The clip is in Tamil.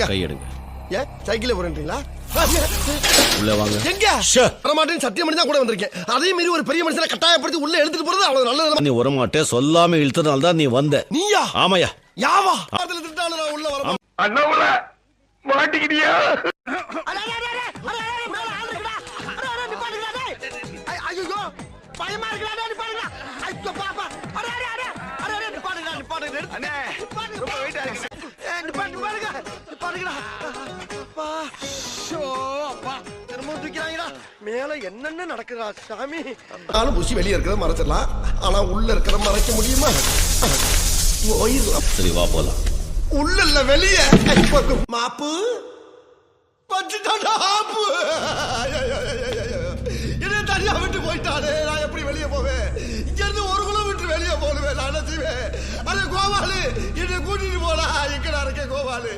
கை எடுங்க. ஏன் சைக்கிளே போறீங்களா? உள்ள வாங்க. எங்க வரமாட்டேன்னு சத்தியம் பண்ணி தான் கூட வந்திருக்கேன். அதே மீறி ஒரு பெரிய மனுஷனை கட்டாயப்படுத்தி உள்ள எடுத்துட்டு போறது அவ்வளவு நல்லது. நீ வரமாட்டே சொல்லாம இழுத்தனால தான் நீ வந்த. நீயா? ஆமாயா. யாவா? அதுல திட்டால நான் உள்ள வர அண்ணாவுல மாட்டிக்கிறியா? ஐயோ பயமா இருக்குடா நிப்பாடுடா. ஐயோ பாப்பா. Array array array. அரே நிப்பாடுடா நிப்பாடுடா. அண்ணே ரொம்ப வெயிட்டா இருக்கு. நிப்பாடுங்கடா. அப்பா. ஷோ அப்பா. திரும்ப தூக்கிறாங்கடா. மேல என்னென்ன நடக்குதா சாமி? ஆளு புஷி வெளிய இருக்கறத மறைச்சிடலாம். ஆனா உள்ள இருக்கறத மறைக்க முடியுமா? போயிரலாம். சரி வா போலாம். உள்ள இல்ல வெளிய. மாப்பு. பஞ்சுட்டாடா ஆப்பு. என்ன தனியா விட்டு போயிட்டானே. நான் எப்படி வெளிய போவேன்? இங்க இருந்து 1 கிலோமீட்டர் வெளிய போடுவேன். நான் செய்வேன். அட கோபாலு என்னை கூட்டிட்டு போடா. எங்கடா இருக்க கோபாலு?